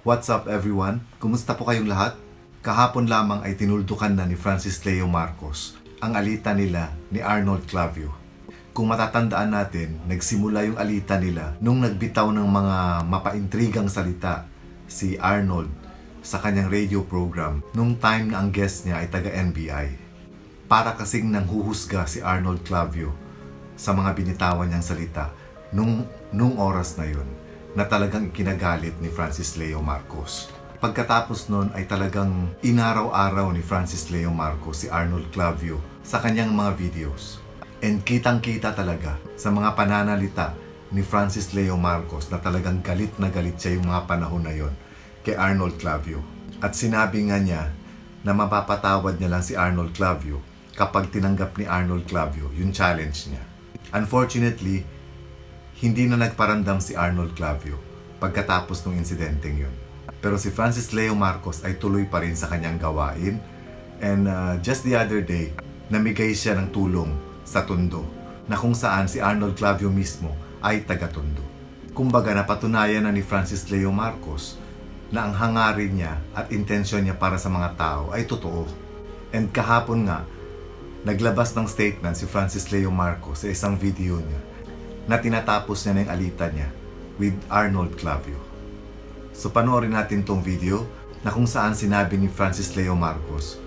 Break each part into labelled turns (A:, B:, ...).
A: What's up everyone? Kumusta po kayong lahat? Kahapon lamang ay tinuldukan na ni Francis Leo Marcos ang alita nila ni Arnold Clavio. Kung matatandaan natin, nagsimula yung alita nila nung nagbitaw ng mga mapaintrigang salita si Arnold sa kanyang radio program nung time na ang guest niya ay taga-NBI. Para kasing nanghuhusga si Arnold Clavio sa mga binitawan niyang salita nung oras na yun na talagang ikinagalit ni Francis Leo Marcos. Pagkatapos nun ay talagang inaraw-araw ni Francis Leo Marcos si Arnold Clavio sa kanyang mga videos. And kitang-kita talaga sa mga pananalita ni Francis Leo Marcos na talagang galit na galit siya yung mga panahon na yon kay Arnold Clavio. At sinabi nga niya na mapapatawad niya lang si Arnold Clavio kapag tinanggap ni Arnold Clavio yung challenge niya. Unfortunately, hindi na nagparamdam si Arnold Clavio pagkatapos ng insidenteng yun. Pero si Francis Leo Marcos ay tuloy pa rin sa kanyang gawain. And just the other day, namigay siya ng tulong sa Tondo na kung saan si Arnold Clavio mismo ay taga-Tondo. Kumbaga napatunayan na ni Francis Leo Marcos na ang hangarin niya at intensyon niya para sa mga tao ay totoo. And kahapon nga, naglabas ng statement si Francis Leo Marcos sa isang video niya na tinatapos niya na yung alita niya with Arnold Clavio. So panoorin natin tong video na kung saan sinabi ni Francis Leo Marcos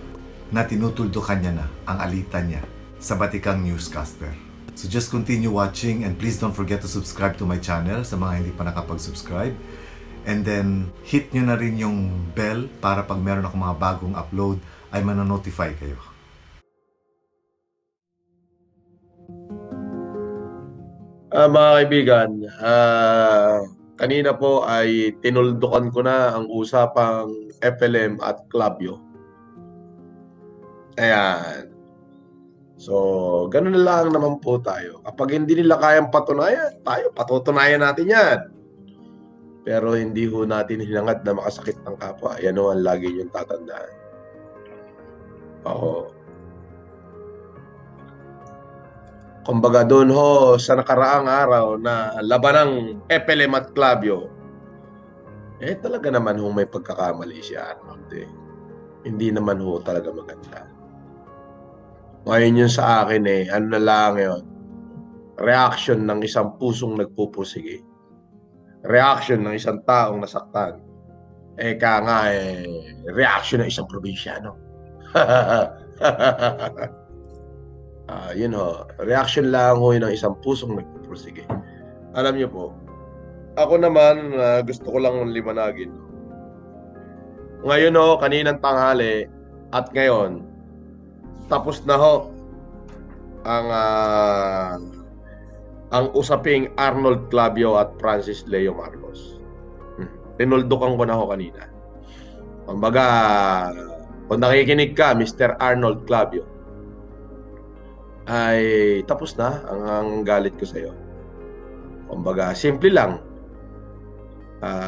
A: na tinutuldukan niya na ang alita niya sa batikang newscaster. So just continue watching and please don't forget to subscribe to my channel sa mga hindi pa nakapag-subscribe. And then hit nyo na rin yung bell para pag meron ako mga bagong upload ay mananotify kayo.
B: Mga kaibigan, kanina po ay tinuldukan ko na ang usapang FLM at Clavio. Ayan. So, ganun na lang naman po tayo. Kapag hindi nila kayang patunayan, tayo patutunayan natin yan. Pero hindi ho natin hinangad na makasakit ng kapwa. Yan ho ang lagi niyong tatandaan. Oo. Kumbaga doon ho sa nakaraang araw na labanang FLM at Clavio, talaga naman ho may pagkakamali siya, Arnold. Hindi naman ho talaga maganda. Ngayon yun sa akin ano na lang yun, reaction ng isang pusong nagpupusigi. Reaction ng isang taong nasaktan. Reaction ng isang probinsyano. Yun ho, reaction lang ho yun ng isang pusong nagpupursige. Alam niyo po, ako naman gusto ko lang liwanagin. Ngayon ho, kaninang tanghali at ngayon, tapos na ho ang usaping Arnold Clavio at Francis Leo Marcos. Tinuldukan ko na ho kanina. Kumbaga, kung nakikinig ka, Mr. Arnold Clavio, ay tapos na ang galit ko sa iyo. Kumbaga, simple lang.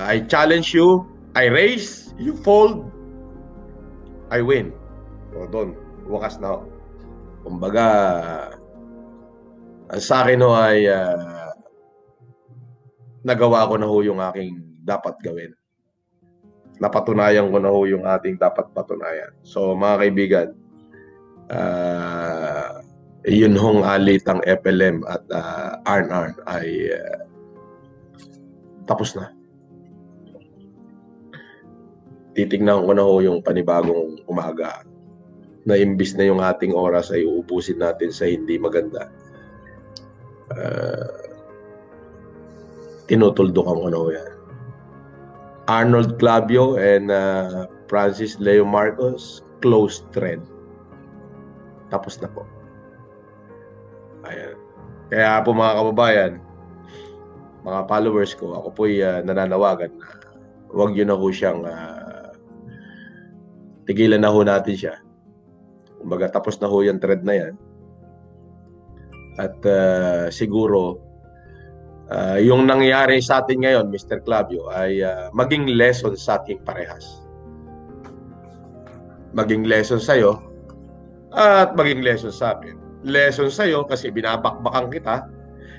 B: I challenge you, I raise, you fold, I win. So, doon, wakas na ho. Kumbaga, ang sa akin ho ay nagawa ko na ho yung aking dapat gawin. Napatunayan ko na ho yung ating dapat patunayan. So, mga kaibigan, yun hong alitang FLM at Arn ay tapos na. Titignan ko na ho yung panibagong umaga na imbis na yung ating oras ay uubusin natin sa hindi maganda. Tinutuldukan ko na ho yan. Arnold Clavio and Francis Leo Marcos, close thread. Tapos na po. Ayan. Kaya po mga kababayan, mga followers ko, ako po'y nananawagan na huwag yun na ho siyang tigilan na ho natin siya. Kumbaga tapos na ho yung thread na yan. At siguro yung nangyari sa atin ngayon, Mr. Clavio, ay maging lesson sa ating parehas. Maging lesson sa'yo at maging lesson sa akin. Lesson sa'yo kasi binabakbakan kita.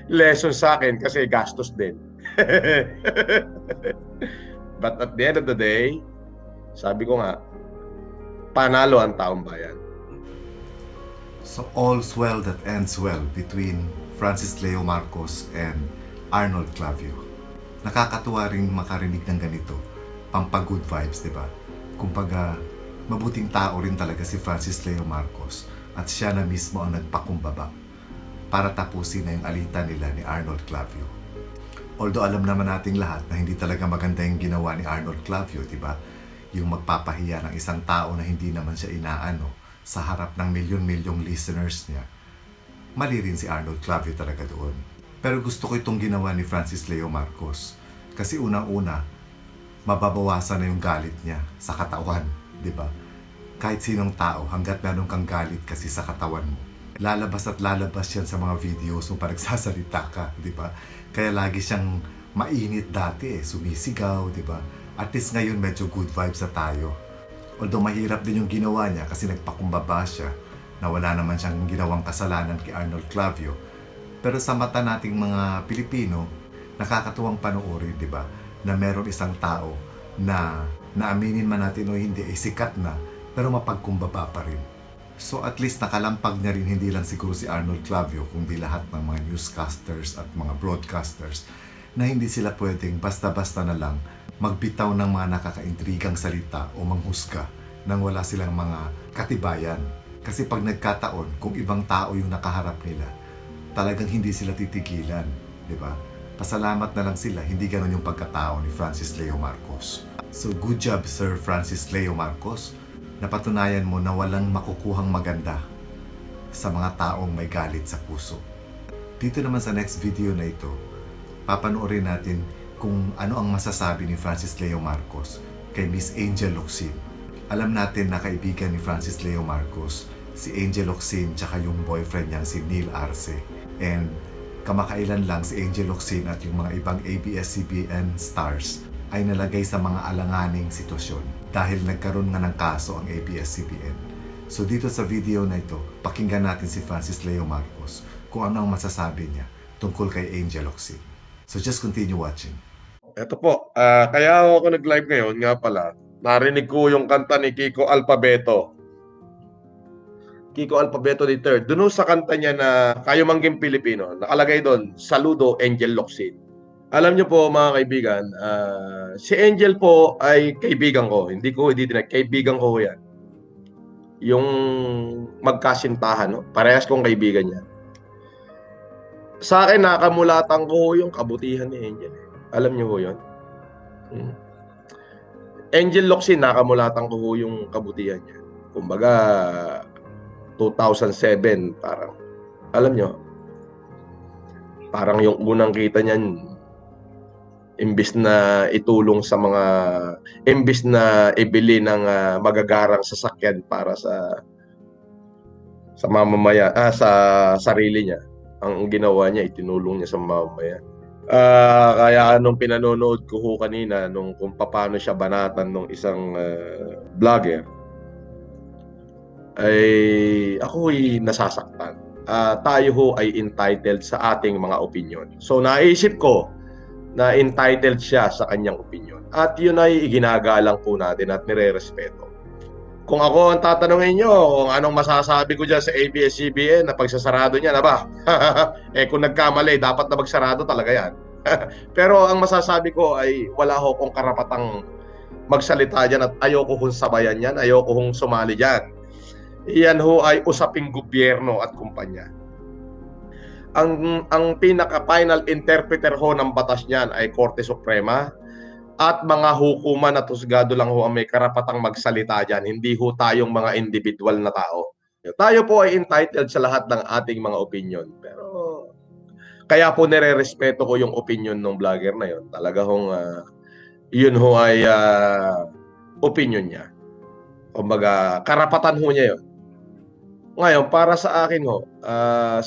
B: Lesson sa akin kasi gastos din. But at the end of the day, sabi ko nga, panalo ang taong bayan.
A: So all's well that ends well between Francis Leo Marcos and Arnold Clavio. Nakakatuwa rin makarinig ng ganito, pampa-good vibes, di ba? Kumbaga, mabuting tao rin talaga si Francis Leo Marcos at siya na mismo ang nagpakumbaba para tapusin na yung alitan nila ni Arnold Clavio. Although alam naman nating lahat na hindi talaga maganda yung ginawa ni Arnold Clavio, di ba? Yung magpapahiya ng isang tao na hindi naman siya inaano sa harap ng milyon-milyong listeners niya. Mali rin si Arnold Clavio talaga doon. Pero gusto ko itong ginawa ni Francis Leo Marcos kasi unang-una, mababawasan na yung galit niya sa katawan, di ba? Kahit sinong tao, hanggat meron kang galit kasi sa katawan mo, lalabas at lalabas yan sa mga videos mo pa nagsasalita ka, di ba? Kaya lagi siyang mainit dati sumisigaw, di ba? At least ngayon medyo good vibes na tayo. Although mahirap din yung ginawa niya kasi nagpakumbaba siya na wala naman siyang ginawang kasalanan kay Arnold Clavio. Pero sa mata nating mga Pilipino, nakakatuwang panoorin, di ba? Na meron isang tao na naaminin man natin o hindi ay sikat na pero mapagkumbaba pa rin. So at least nakalampag niya rin hindi lang siguro si Arnold Clavio kundi lahat ng mga newscasters at mga broadcasters na hindi sila pwedeng basta-basta na lang magbitaw ng mga nakakaintrigang salita o manghusga nang wala silang mga katibayan. Kasi pag nagkataon, kung ibang tao yung nakaharap nila, talagang hindi sila titigilan, di ba? Pasalamat na lang sila, hindi ganun yung pagkatao ni Francis Leo Marcos. So good job, Sir Francis Leo Marcos. Napatunayan mo na walang makukuhang maganda sa mga taong may galit sa puso. Dito naman sa next video na ito, papanoorin natin kung ano ang masasabi ni Francis Leo Marcos kay Miss Angel Locsin. Alam natin na kaibigan ni Francis Leo Marcos si Angel Locsin tsaka yung boyfriend niyang si Neil Arce. And kamakailan lang si Angel Locsin at yung mga ibang ABS-CBN stars ay nalagay sa mga alanganing sitwasyon dahil nagkaroon nga ng kaso ang ABS-CBN. So dito sa video na ito, pakinggan natin si Francis Leo Marcos kung ano ang masasabi niya tungkol kay Angel Locsin. So just continue watching.
B: Ito po, kaya ako nag-live ngayon nga pala, narinig ko yung kanta ni Kiko Alpabeto. Kiko Alpabeto III. Doon sa kanta niya na Kayo Mangging Pilipino, nakalagay doon, Saludo Angel Locsin. Alam niyo po mga kaibigan, si Angel po ay kaibigan ko. Hindi kaibigan ko yan. Yung magkasintahan, no? Parehas kong kaibigan niya. Sa akin, nakamulatan ko yung kabutihan ni Angel. Alam niyo po yun? Angel Locsin, nakamulatan ko yung kabutihan niya. Kumbaga, 2007, parang, alam niyo, parang yung unang kita niyan, imbis na itulong sa mga, imbis na ibili ng magagarang sasakyan para sa mamamayan, sa sarili niya. Ang ginawa niya, itinulong niya sa mamamayan. Kaya nung pinanonood ko kanina nung kung paano siya banatan nung isang vlogger, ay ako'y nasasaktan. Tayo ho ay entitled sa ating mga opinion. So naisip ko na entitled siya sa kanyang opinion. At yun ay iginagalang po natin at nire-respeto. Kung ako ang tatanungin nyo kung anong masasabi ko dyan sa ABS-CBN na pagsasarado niya na ba? Kung nagkamali, dapat na magsarado talaga yan. Pero ang masasabi ko ay wala ho kong karapatang magsalita dyan at ayoko kong sabayan yan, ayoko kong sumali dyan. Iyan ho ay usaping gobyerno at kumpanya. Ang pinaka-final interpreter ho ng batas niyan ay Korte Suprema at mga hukuman at husgado lang ho ang may karapatang magsalita dyan, hindi ho tayong mga individual na tao. Tayo po ay entitled sa lahat ng ating mga opinion. Pero kaya po nire-respeto ko yung opinion ng vlogger na yun. Talaga hong yun ho ay opinion niya. Kumbaga, karapatan ho niya yun. Ngayon, para sa akin ho,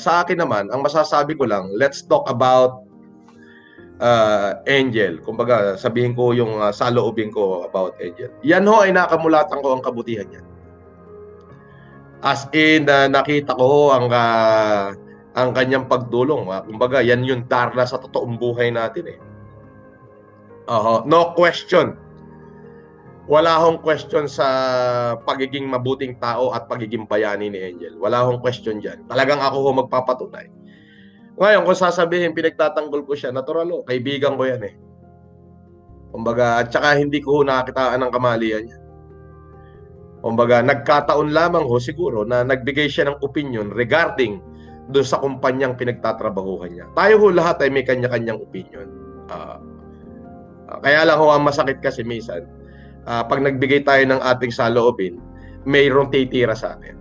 B: sa akin naman, ang masasabi ko lang, let's talk about Angel. Kumbaga, sabihin ko yung saloobin ko about Angel. Yan ho ay nakamulatan ko ang kabutihan niya. As in, nakita ko ang kanyang pagdulong. Kumbaga, yan yung darna sa totoong buhay natin eh. No question. Wala akong question sa pagiging mabuting tao at pagiging bayani ni Angel. Wala akong question dyan. Talagang ako ho magpapatunay. Ngayon, kung sasabihin, pinagtatanggol ko siya, natural ho, kaibigan ko yan eh. Kumbaga, at saka hindi ko ho nakakitaan ng kamalian niya. Kumbaga, nagkataon lamang ho siguro na nagbigay siya ng opinion regarding doon sa kumpanyang pinagtatrabahuhan niya. Tayo ho lahat ay may kanya-kanyang opinion. Kaya lang ho, ang masakit kasi minsan, pag nagbigay tayo ng ating saloobin, mayroong titira sa atin.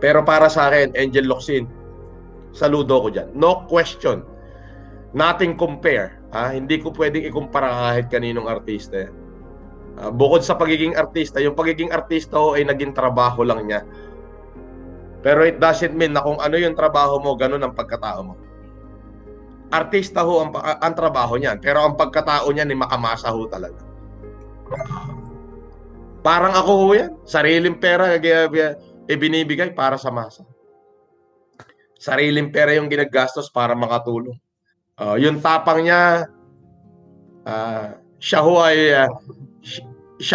B: Pero para sa akin, Angel Locsin, saludo ko dyan. No question. Nothing compare. Hindi ko pwedeng ikumpara kahit kaninong artista yan. Bukod sa pagiging artista, yung pagiging artista ho ay naging trabaho lang niya. Pero it doesn't mean na kung ano yung trabaho mo, ganun ang pagkatao mo. Artista ho ang trabaho niyan, pero ang pagkatao niyan ay makamasa ho talaga. Parang ako ho yan. Sariling pera ibinibigay para sa masa. Sariling pera yung ginagastos para makatulong. Yung tapang niya, siya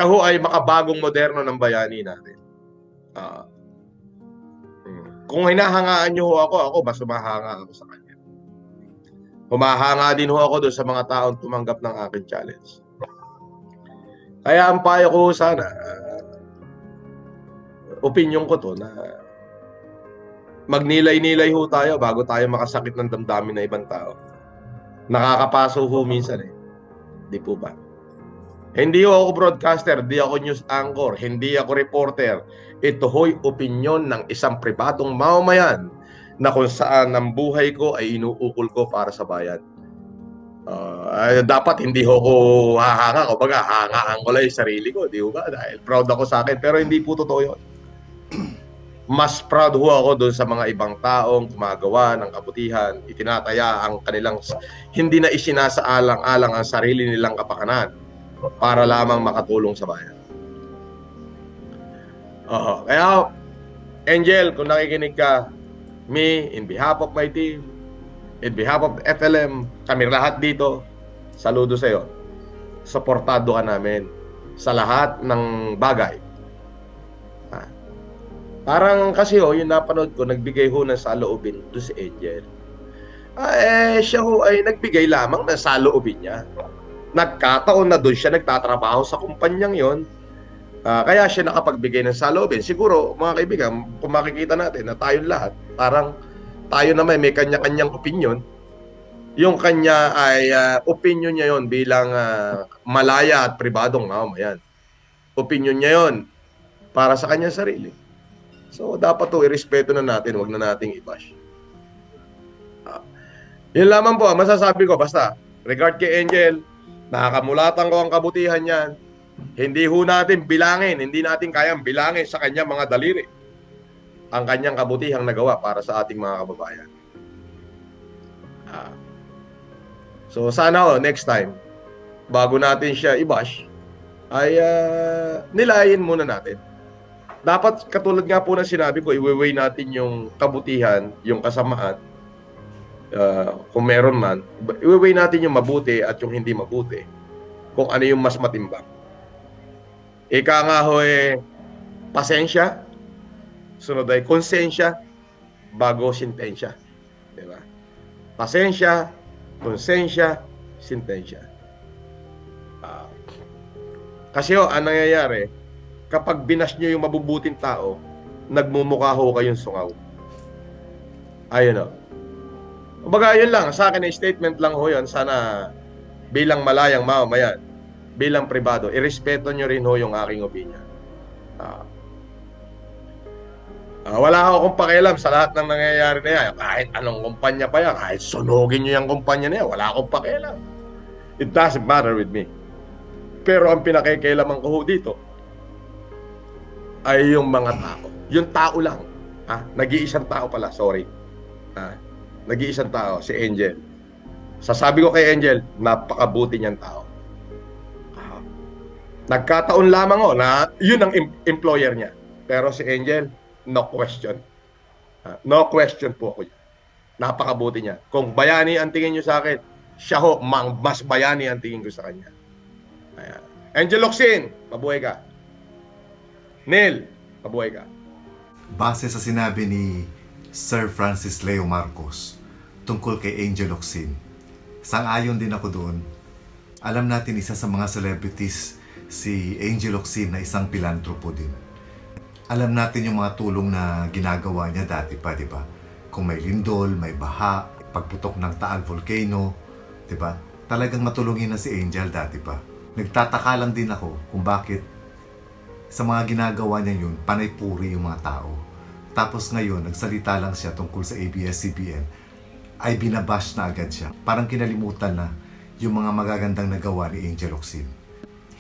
B: ho ay makabagong moderno ng bayani natin. Kung hinahangaan niyo ho ako mas humahanga ako sa kanya. Humahanga din ho ako doon sa mga taong tumanggap ng aking challenge. Kaya ang payo ko sana, opinion ko to na magnilay-nilay ho tayo bago tayo makasakit ng damdamin ng ibang tao. Nakakapaso ho minsan eh. Di po ba? Hindi ako broadcaster, hindi ako news anchor, hindi ako reporter. Ito ho'y opinyon ng isang pribadong mamamayan na kung saan ang buhay ko ay inuukol ko para sa bayan. Dapat hindi ko hahanga, kumbaga hangaan ko lang yung sarili ko, di ba? Dahil proud ako sa akin, pero hindi po totoo yun. Mas proud ho ako doon sa mga ibang taong gumagawa ng kabutihan, itinataya ang kanilang, hindi na isinasaalang-alang ang sarili nilang kapakanan para lamang makatulong sa bayan. Kaya, Angel, kung nakikinig ka, me, in behalf of my team, in behalf of FLM, kami lahat dito, saludo sa iyo. Suportado ka namin sa lahat ng bagay. Parang kasi yung napanood ko, nagbigay ho ng saloobin doon si Angel. Siya ho ay nagbigay lamang ng saloobin niya. Nagkataon na doon siya nagtatrabaho sa kumpanyang yon. Kaya siya nakapagbigay ng saloobin. Siguro, mga kaibigan, kung makikita natin na tayong lahat, parang tayo naman may kanya-kanyang opinion. Yung kanya ay opinion niya yon bilang malaya at pribadong mamamayan. Opinion niya yon para sa kanyang sarili. So, dapat to irespeto na natin, wag na nating i-bash. Yun lamang po, masasabi ko, basta, regard kay Angel, nakakamulatan ko ang kabutihan niyan. Hindi ho natin bilangin, hindi natin kayang bilangin sa kanyang mga daliri ang kanyang kabutihang nagawa para sa ating mga kababayan. So sana next time, bago natin siya i-bash, ay nilayin muna natin. Dapat katulad nga po ng sinabi ko, i-weigh natin yung kabutihan, yung kasamaan, kung meron man, i-weigh natin yung mabuti at yung hindi mabuti, kung ano yung mas matimbang. Ika nga ho pasensya, sunod ay konsensya, bago sintensya. Diba? Pasensya, konsensya, sintensya. Kasi ang nangyayari, kapag binas nyo yung mabubuting tao, nagmumukha ho kayong sungaw. Ayun o. Kumbaga yun lang, sa akin ay statement lang ho yun, sana bilang malayang mamamayan, bilang pribado, irespeto nyo rin ho yung aking opinion. Wala akong pakialam sa lahat ng nangyayari na yan. Kahit anong kumpanya pa yan, kahit sunugin nyo yung kumpanya na yan, wala akong pakialam. It doesn't matter with me. Pero ang pinakikialaman ko ho dito ay yung mga tao. Yung tao lang. Nag-iisang tao pala, sorry. Nag-iisang tao, si Angel. Sasabi ko kay Angel, napakabuti niyang tao. Nagkataon lamang na yun ang employer niya. Pero si Angel, no question. No question po ako yan. Napakabuti niya. Kung bayani ang tingin niyo sa akin, siya ho, mas bayani ang tingin ko sa kanya. Ayan. Angel Locsin, pabuhay ka. Neil, pabuhay ka.
A: Base sa sinabi ni Sir Francis Leo Marcos tungkol kay Angel Locsin, sang-ayon din ako doon. Alam natin isa sa mga celebrities si Angel Locsin na isang pilantropo din. Alam natin yung mga tulong na ginagawa niya dati pa, di ba? Kung may lindol, may baha, pagputok ng Taal Volcano, di ba? Talagang matulungin na si Angel dati pa. Nagtataka lang din ako kung bakit sa mga ginagawa niya yun, panay-puri yung mga tao. Tapos ngayon, nagsalita lang siya tungkol sa ABS-CBN, ay binabash na agad siya. Parang kinalimutan na yung mga magagandang nagawa ni Angel Locsin.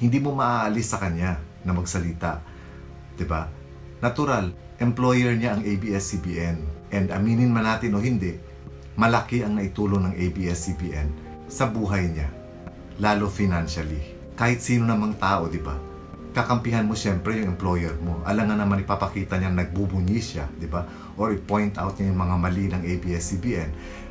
A: Hindi mo maaalis sa kanya na magsalita, di ba? Natural, employer niya ang ABS-CBN. And aminin man natin o hindi, malaki ang naitulong ng ABS-CBN sa buhay niya, lalo financially. Kahit sino namang tao, di ba? Kakampihan mo siyempre yung employer mo. Alam nga naman ipapakita niya nagbubunyi siya, di ba? Or i-point out niya yung mga mali ng ABS-CBN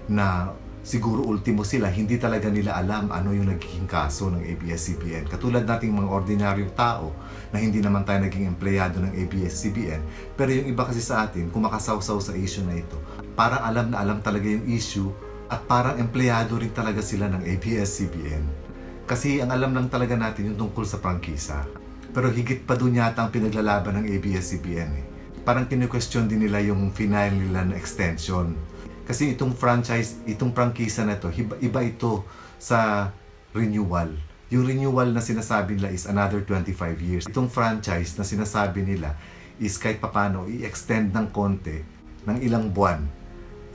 A: na siguro ultimo sila, hindi talaga nila alam ano yung nagiging kaso ng ABS-CBN. Katulad nating mga ordinaryong tao na hindi naman tayo naging empleyado ng ABS-CBN. Pero yung iba kasi sa atin, kumakasawsaw sa issue na ito, parang alam na alam talaga yung issue at parang empleyado rin talaga sila ng ABS-CBN. Kasi ang alam lang talaga natin yung tungkol sa prangkisa. Pero higit pa doon yata ang pinaglalaban ng ABS-CBN eh. Parang kinu-question din nila yung final nila na extension. Kasi itong franchise, itong prangkisa na to, iba ito sa renewal. Yung renewal na sinasabi nila is another 25 years. Itong franchise na sinasabi nila is kahit papano i-extend ng konti ng ilang buwan.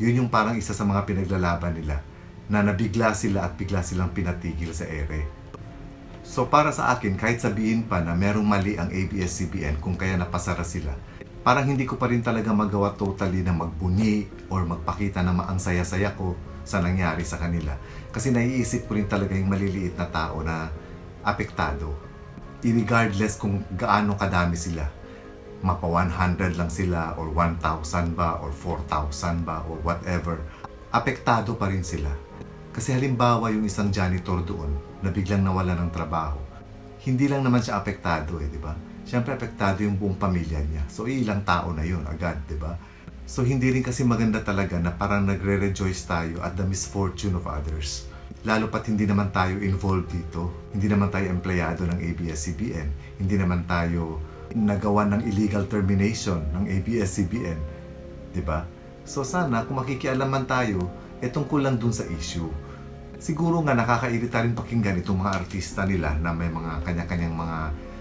A: Yun yung parang isa sa mga pinaglalaban nila na nabigla sila at bigla silang pinatigil sa ere. So para sa akin, kahit sabihin pa na merong mali ang ABS-CBN kung kaya napasara sila, parang hindi ko pa rin talaga magawa totally na magbunyi or magpakita na ang saya-saya ko sa nangyari sa kanila. Kasi naiisip ko rin talaga yung maliliit na tao na apektado. Regardless kung gaano kadami sila. Mapa 100 lang sila or 1,000 ba or 4,000 ba or whatever. Apektado pa rin sila. Kasi halimbawa yung isang janitor doon na biglang nawala ng trabaho, hindi lang naman siya apektado di ba? Siyempre apektado yung buong pamilya niya. So ilang tao na yun agad, di ba? So hindi rin kasi maganda talaga na parang nagre-rejoice tayo at the misfortune of others. Lalo pat hindi naman tayo involved dito. Hindi naman tayo empleyado ng ABS-CBN. Hindi naman tayo nagawa ng illegal termination ng ABS-CBN. Di ba? So sana kung makikialaman tayo, tungkol lang dun sa issue. Siguro nga nakakairita rin pakinggan itong mga artista nila na may mga kanya-kanyang mga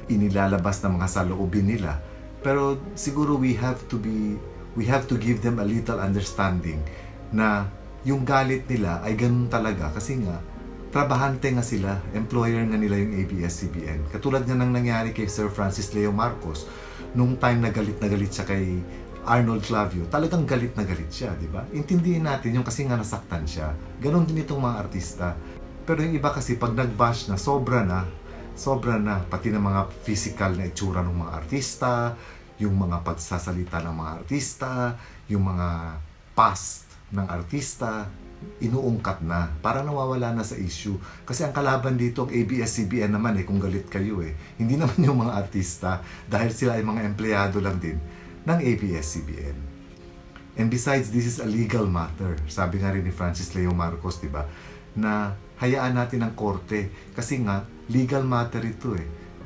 A: inilalabas na mga saloobin nila. Pero siguro we have to give them a little understanding na yung galit nila ay ganun talaga kasi nga trabahante nga sila, employer nga nila yung ABS-CBN. Katulad nga nang nangyari kay Sir Francis Leo Marcos nung time na galit siya kay Arnold Clavio, talagang galit na galit siya, di ba? Intindihin natin yung kasi nga nasaktan siya. Ganon din itong mga artista. Pero yung iba kasi pag nag-bash na, sobra na, pati ng mga physical na itsura ng mga artista, yung mga pagsasalita ng mga artista, yung mga past ng artista, inuungkat na, parang nawawala na sa issue. Kasi ang kalaban dito, ang ABS-CBN naman kung galit kayo Hindi naman yung mga artista, dahil sila ay mga empleyado lang din ng ABS-CBN. And besides, this is a legal matter. Sabi nga rin ni Francis Leo Marcos, di ba, na hayaan natin ang korte kasi nga legal matter ito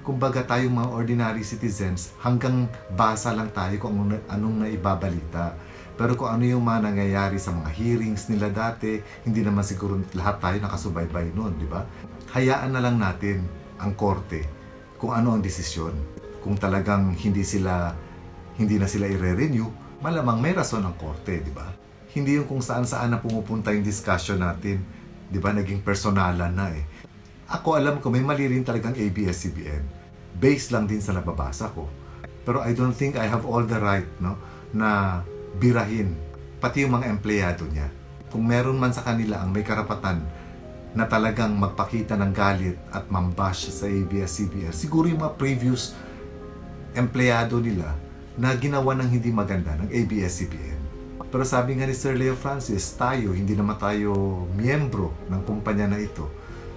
A: Kumbaga tayong mga ordinary citizens, hanggang basa lang tayo kung anong naibabalita. Pero kung ano yung mga nangyayari sa mga hearings nila dati, hindi naman siguro lahat tayo nakasubaybay noon, di ba? Hayaan na lang natin ang korte kung ano ang desisyon. Kung talagang hindi na sila i-renew, malamang may rason ang korte, di ba? Hindi yung kung saan-saan na pumupunta yung discussion natin, di ba? Naging personalan na Ako alam ko may mali rin talagang ABS-CBN. Based lang din sa nababasa ko. Pero I don't think I have all the right, na birahin pati yung mga empleyado niya. Kung meron man sa kanila ang may karapatan na talagang magpakita ng galit at mambash sa ABS-CBN, siguro yung mga previous empleyado nila na ginawa ng hindi maganda ng ABS-CBN. Pero sabi nga ni Sir Leo Francis, hindi naman tayo miyembro ng kumpanya na ito.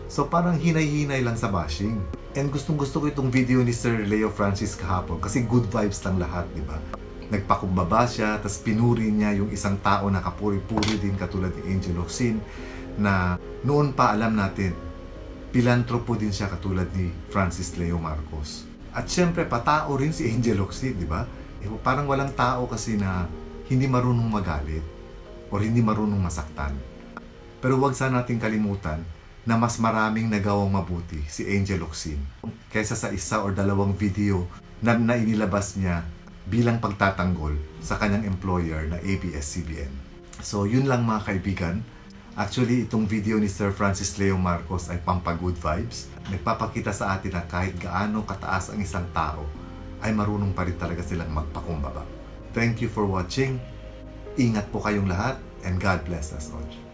A: So parang hinay-hinay lang sa bashing. And gustong-gusto ko itong video ni Sir Leo Francis kahapon kasi good vibes lang lahat, di ba? Nagpakumbaba siya, tas pinuri niya yung isang tao na kapuri-puri din katulad ni Angel Locsin na noon pa alam natin, pilantropo din siya katulad ni Francis Leo Marcos. At syempre, patao rin si Angel Locsin, di ba? Parang walang tao kasi na hindi marunong magalit o hindi marunong masaktan. Pero huwag sana nating kalimutan na mas maraming nagawang mabuti si Angel Locsin kaysa sa isa o dalawang video na nainilabas niya bilang pagtatanggol sa kanyang employer na ABS-CBN. So yun lang mga kaibigan. Actually, itong video ni Sir Francis Leo Marcos ay pampa-good vibes. Nagpapakita sa atin na kahit gaano kataas ang isang tao, ay marunong pa rin talaga silang magpakumbaba. Thank you for watching. Ingat po kayong lahat and God bless us all.